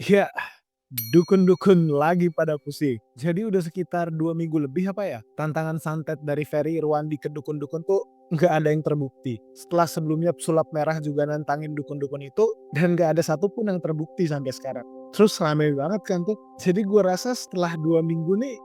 Iya, dukun-dukun lagi pada pusing. Jadi udah sekitar 2 minggu lebih apa ya, tantangan santet dari Ferry Irwandi ke dukun-dukun tuh nggak ada yang terbukti. Setelah sebelumnya Sulap Merah juga nantangin dukun-dukun itu, dan nggak ada satupun yang terbukti sampai sekarang. Terus rame banget kan tuh. Jadi gua rasa setelah 2 minggu nih,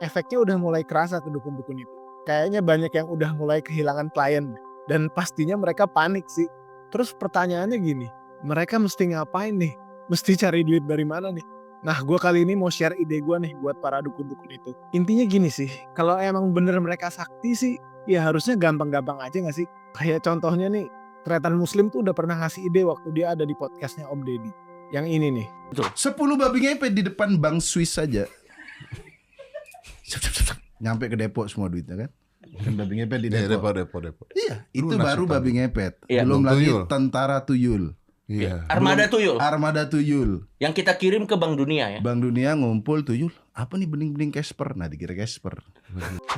efeknya udah mulai kerasa ke dukun-dukun itu. Kayaknya banyak yang udah mulai kehilangan klien, dan pastinya mereka panik sih. Terus pertanyaannya gini, mereka mesti ngapain nih? Mesti cari duit dari mana nih? Nah, gue kali ini mau share ide gue nih buat para dukun-dukun itu. Intinya gini sih, kalau emang bener mereka sakti sih, ya harusnya gampang-gampang aja gak sih? Kayak contohnya nih, Tretan Muslim tuh udah pernah ngasih ide waktu dia ada di podcastnya Om Deddy. Yang ini nih. 10 babi ngepet di depan bank Swiss saja. Nyampe ke Depok semua duitnya kan. Kan babi ngepet di Depok. Depok. Iya, itu Lunas baru utang. babi ngepet. Iya. Belum lagi Tuyul. tentara tuyul. Iya. Armada Belum tuyul Armada tuyul. yang kita kirim ke Bank Dunia ya. Bank Dunia ngumpul tuyul. Apa nih bening-bening Casper? Nah, dikira Casper.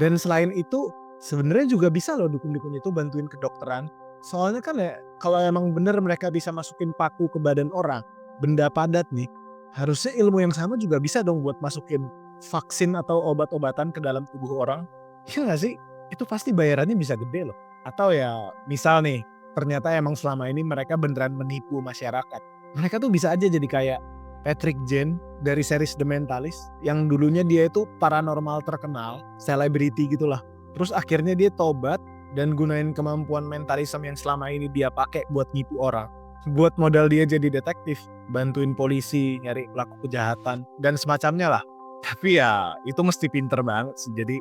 Dan selain itu, sebenarnya juga bisa loh dukun-dukun itu bantuin kedokteran. Soalnya kan ya, kalau emang bener mereka bisa masukin paku ke badan orang, benda padat nih, harusnya ilmu yang sama juga bisa dong buat masukin vaksin atau obat-obatan ke dalam tubuh orang. Iya gak sih? Itu pasti bayarannya bisa gede loh. Atau ya, misal nih, ternyata emang selama ini mereka beneran menipu masyarakat. Mereka tuh bisa aja jadi kayak Patrick Jane dari series The Mentalist, yang dulunya dia itu paranormal terkenal, selebriti gitulah. Terus akhirnya dia tobat dan gunain kemampuan mentalisme yang selama ini dia pakai buat nipu orang. Buat modal dia jadi detektif, bantuin polisi nyari pelaku kejahatan dan semacamnya lah. Tapi ya itu mesti pinter banget sih, jadi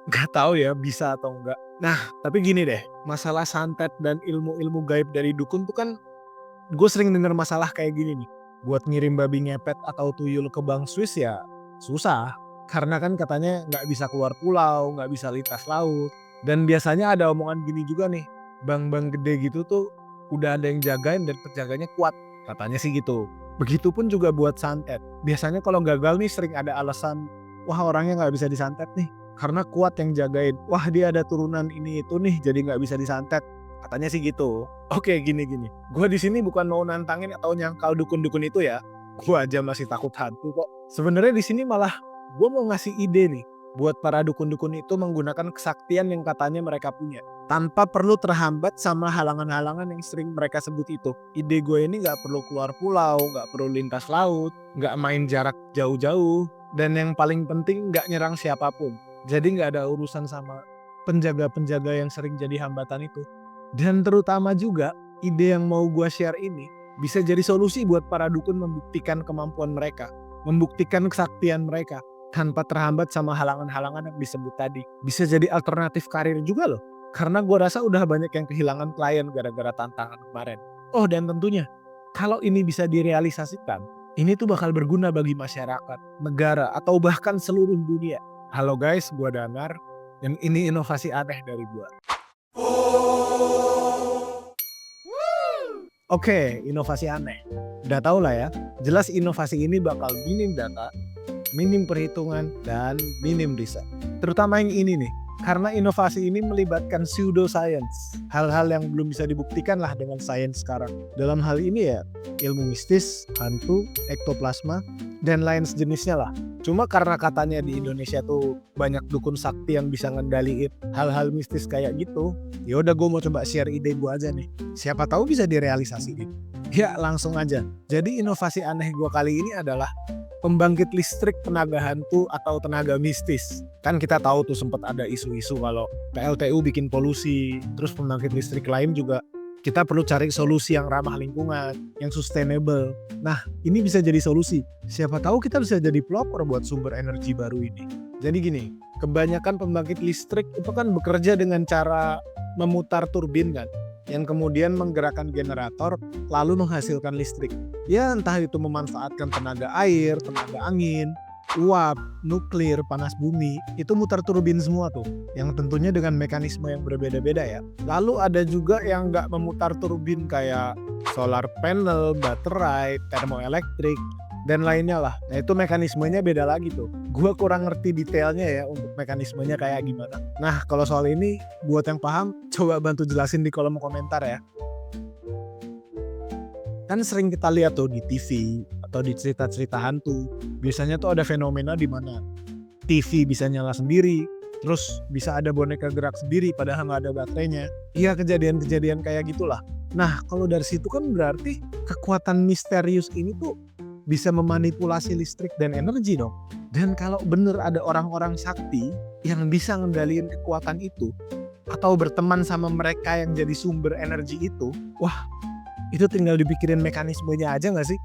nggak tahu ya bisa atau enggak. Nah, tapi gini deh, masalah santet dan ilmu-ilmu gaib dari dukun tuh kan, gue sering denger masalah kayak gini nih. Buat ngirim babi ngepet atau tuyul ke bank Swiss ya susah. Karena kan katanya nggak bisa keluar pulau, nggak bisa lintas laut. Dan biasanya ada omongan gini juga nih, bank-bank gede gitu tuh udah ada yang jagain dan penjaganya kuat. Katanya sih gitu. Begitupun juga buat santet. Biasanya kalau gagal nih sering ada alasan, wah orangnya nggak bisa disantet nih. Karena kuat yang jagain, wah dia ada turunan ini itu nih jadi nggak bisa disantet. Katanya sih gitu. Oke, gini. Gue di sini bukan mau nantangin atau nyangkal dukun-dukun itu ya. Gue aja masih takut hantu kok. Sebenarnya di sini malah gue mau ngasih ide nih buat para dukun-dukun itu menggunakan kesaktian yang katanya mereka punya, tanpa perlu terhambat sama halangan-halangan yang sering mereka sebut itu. Ide gue ini nggak perlu keluar pulau, nggak perlu lintas laut, nggak main jarak jauh-jauh, dan yang paling penting nggak nyerang siapapun. Jadi nggak ada urusan sama penjaga-penjaga yang sering jadi hambatan itu. Dan terutama juga, ide yang mau gue share ini bisa jadi solusi buat para dukun membuktikan kemampuan mereka, membuktikan kesaktian mereka, tanpa terhambat sama halangan-halangan yang disebut tadi. Bisa jadi alternatif karir juga loh. Karena gue rasa udah banyak yang kehilangan klien gara-gara tantangan kemarin. Oh, dan tentunya, kalau ini bisa direalisasikan, ini tuh bakal berguna bagi masyarakat, negara, atau bahkan seluruh dunia. Halo guys, gue Danar, dan ini inovasi aneh dari gue. Oke, inovasi aneh. Udah tau lah ya, jelas inovasi ini bakal minim data, minim perhitungan, dan minim riset. Terutama yang ini nih, karena inovasi ini melibatkan pseudoscience. Hal-hal yang belum bisa dibuktikan lah dengan sains sekarang. Dalam hal ini ya, ilmu mistis, hantu, ektoplasma, dan lain sejenisnya lah. Cuma karena katanya di Indonesia tuh banyak dukun sakti yang bisa ngendaliin hal-hal mistis kayak gitu, ya udah gue mau coba share ide gue aja nih. Siapa tahu bisa direalisasiin. Ya langsung aja. Jadi inovasi aneh gue kali ini adalah pembangkit listrik tenaga hantu atau tenaga mistis. Kan kita tahu tuh sempat ada isu-isu kalau PLTU bikin polusi, terus pembangkit listrik lain juga kita perlu cari solusi yang ramah lingkungan, yang sustainable. Nah, ini bisa jadi solusi. Siapa tahu kita bisa jadi pelopor buat sumber energi baru ini. Jadi gini, kebanyakan pembangkit listrik itu kan bekerja dengan cara memutar turbin kan, yang kemudian menggerakkan generator lalu menghasilkan listrik. Ya entah itu memanfaatkan tenaga air, tenaga angin, uap, nuklir, panas bumi, itu mutar turbin semua tuh, yang tentunya dengan mekanisme yang berbeda-beda ya. Lalu ada juga yang nggak memutar turbin kayak solar panel, baterai, termoelektrik, dan lainnya lah. Nah itu mekanismenya beda lagi tuh. Gua kurang ngerti detailnya ya untuk mekanismenya kayak gimana. Nah kalau soal ini, buat yang paham, coba bantu jelasin di kolom komentar ya. Kan sering kita lihat tuh di TV atau di cerita-cerita hantu. Biasanya tuh ada fenomena di mana TV bisa nyala sendiri, terus bisa ada boneka gerak sendiri padahal nggak ada baterainya. Iya, kejadian-kejadian kayak gitulah. Nah, kalau dari situ kan berarti kekuatan misterius ini tuh bisa memanipulasi listrik dan energi dong. Dan kalau bener ada orang-orang sakti yang bisa ngendaliin kekuatan itu, atau berteman sama mereka yang jadi sumber energi itu, wah, itu tinggal dipikirin mekanismenya aja nggak sih?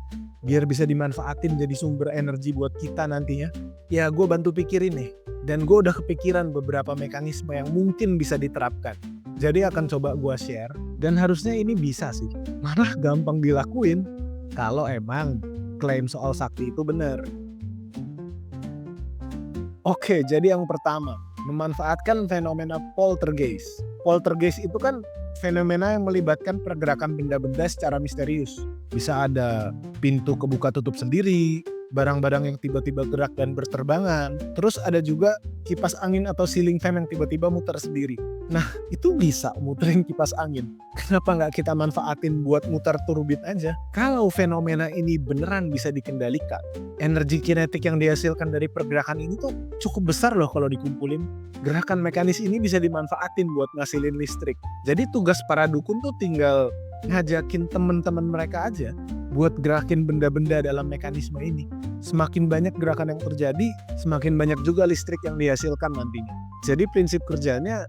Biar bisa dimanfaatin jadi sumber energi buat kita nantinya. Ya, gue bantu pikirin nih. Dan gue udah kepikiran beberapa mekanisme yang mungkin bisa diterapkan. Jadi akan coba gue share. Dan harusnya ini bisa sih. Malah gampang dilakuin kalau emang klaim soal sakti itu benar. Oke, jadi yang pertama, memanfaatkan fenomena poltergeist. Poltergeist itu kan fenomena yang melibatkan pergerakan benda-benda secara misterius. Bisa ada pintu kebuka tutup sendiri, barang-barang yang tiba-tiba gerak dan berterbangan. Terus ada juga kipas angin atau ceiling fan yang tiba-tiba muter sendiri. Nah, itu bisa muterin kipas angin. Kenapa nggak kita manfaatin buat muter turbin aja? Kalau fenomena ini beneran bisa dikendalikan, energi kinetik yang dihasilkan dari pergerakan ini tuh cukup besar loh kalau dikumpulin. Gerakan mekanis ini bisa dimanfaatin buat ngasilin listrik. Jadi tugas para dukun tuh tinggal ngajakin temen-temen mereka aja buat gerakin benda-benda dalam mekanisme ini. Semakin banyak gerakan yang terjadi, semakin banyak juga listrik yang dihasilkan nantinya. Jadi prinsip kerjanya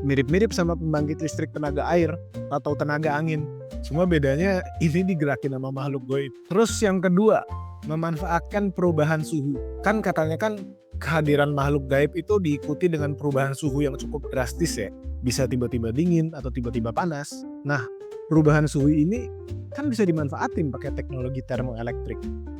mirip-mirip sama pembangkit listrik tenaga air atau tenaga angin. Cuma bedanya ini digerakin sama makhluk goib. Terus yang kedua, memanfaatkan perubahan suhu. Kan katanya kan kehadiran makhluk gaib itu diikuti dengan perubahan suhu yang cukup drastis ya. Bisa tiba-tiba dingin atau tiba-tiba panas. Nah, perubahan suhu ini kan bisa dimanfaatin pakai teknologi termoelektrik.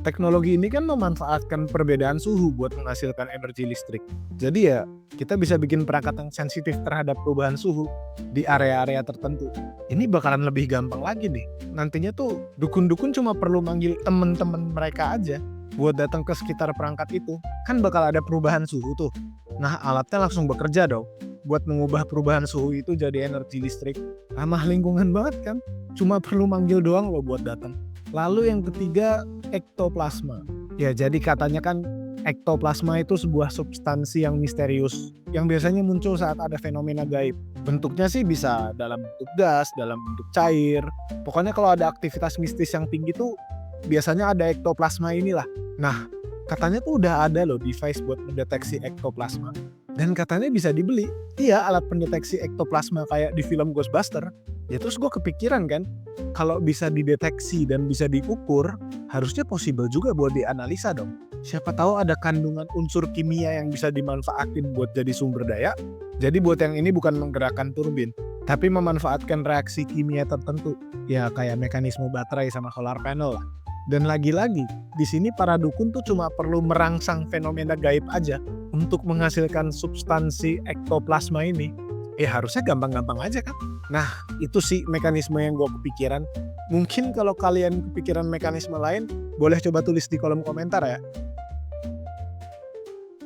Teknologi ini kan memanfaatkan perbedaan suhu buat menghasilkan energi listrik. Jadi ya kita bisa bikin perangkat yang sensitif terhadap perubahan suhu di area-area tertentu. Ini bakalan lebih gampang lagi nih. Nantinya tuh dukun-dukun cuma perlu manggil temen-temen mereka aja buat datang ke sekitar perangkat itu. Kan bakal ada perubahan suhu tuh. Nah, alatnya langsung bekerja dong buat mengubah perubahan suhu itu jadi energi listrik. Ramah lingkungan banget kan? Cuma perlu manggil doang loh buat datang. Lalu yang ketiga, ektoplasma. Ya, jadi katanya kan ektoplasma itu sebuah substansi yang misterius yang biasanya muncul saat ada fenomena gaib. Bentuknya sih bisa dalam bentuk gas, dalam bentuk cair. Pokoknya kalau ada aktivitas mistis yang tinggi tuh biasanya ada ektoplasma inilah. Nah, katanya tuh udah ada loh device buat mendeteksi ektoplasma. Dan katanya bisa dibeli. Iya, alat pendeteksi ektoplasma kayak di film Ghostbuster. Ya terus gue kepikiran kan, kalau bisa dideteksi dan bisa diukur, harusnya possible juga buat dianalisa dong. Siapa tahu ada kandungan unsur kimia yang bisa dimanfaatin buat jadi sumber daya. Jadi buat yang ini bukan menggerakkan turbin, tapi memanfaatkan reaksi kimia tertentu. Ya kayak mekanisme baterai sama solar panel lah. Dan lagi-lagi, di sini para dukun tuh cuma perlu merangsang fenomena gaib aja untuk menghasilkan substansi ektoplasma ini. Ya harusnya gampang-gampang aja kan. Nah, itu sih mekanisme yang gue kepikiran. Mungkin kalau kalian kepikiran mekanisme lain, boleh coba tulis di kolom komentar ya.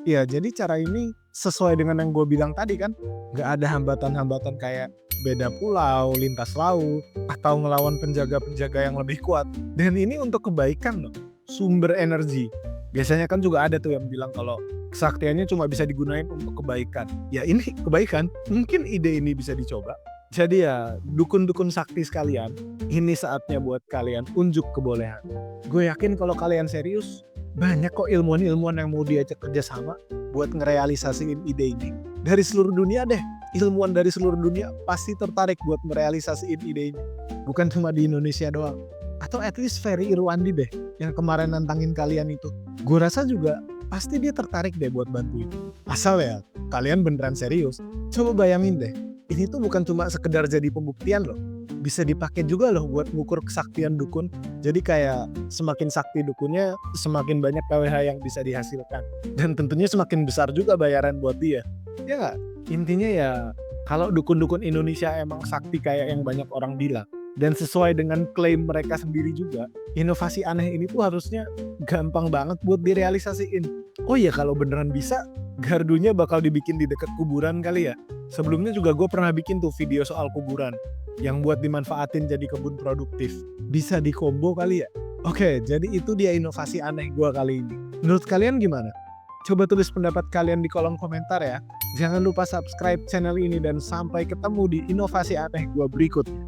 Ya, jadi cara ini sesuai dengan yang gue bilang tadi kan. Gak ada hambatan-hambatan kayak beda pulau, lintas laut, atau ngelawan penjaga-penjaga yang lebih kuat. Dan ini untuk kebaikan loh, sumber energi. Biasanya kan juga ada tuh yang bilang kalau kesaktiannya cuma bisa digunain untuk kebaikan. Ya ini kebaikan, mungkin ide ini bisa dicoba. Jadi ya dukun-dukun sakti sekalian, ini saatnya buat kalian unjuk kebolehan. Gue yakin kalau kalian serius, banyak kok ilmuwan-ilmuwan yang mau diajak kerjasama buat ngerealisasiin ide ini. Dari seluruh dunia deh, ilmuwan dari seluruh dunia pasti tertarik buat merealisasiin ide ini. Bukan cuma di Indonesia doang. Atau at least Ferry Irwandi deh, yang kemarin nantangin kalian itu. Gue rasa juga pasti dia tertarik deh buat bantuin. Asal ya, kalian beneran serius. Coba bayangin deh, ini tuh bukan cuma sekedar jadi pembuktian loh. Bisa dipakai juga loh buat ngukur kesaktian dukun. Jadi kayak semakin sakti dukunnya, semakin banyak KWH yang bisa dihasilkan. Dan tentunya semakin besar juga bayaran buat dia. Ya nggak? Intinya ya, kalau dukun-dukun Indonesia emang sakti kayak yang banyak orang bilang, dan sesuai dengan klaim mereka sendiri juga, inovasi aneh ini tuh harusnya gampang banget buat direalisasiin. Oh iya, kalau beneran bisa, gardunya bakal dibikin di dekat kuburan kali ya. Sebelumnya juga gue pernah bikin tuh video soal kuburan yang buat dimanfaatin jadi kebun produktif. Bisa dikombo kali ya. Oke, jadi itu dia inovasi aneh gua kali ini. Menurut kalian gimana? Coba tulis pendapat kalian di kolom komentar ya. Jangan lupa subscribe channel ini dan sampai ketemu di inovasi aneh gua berikutnya.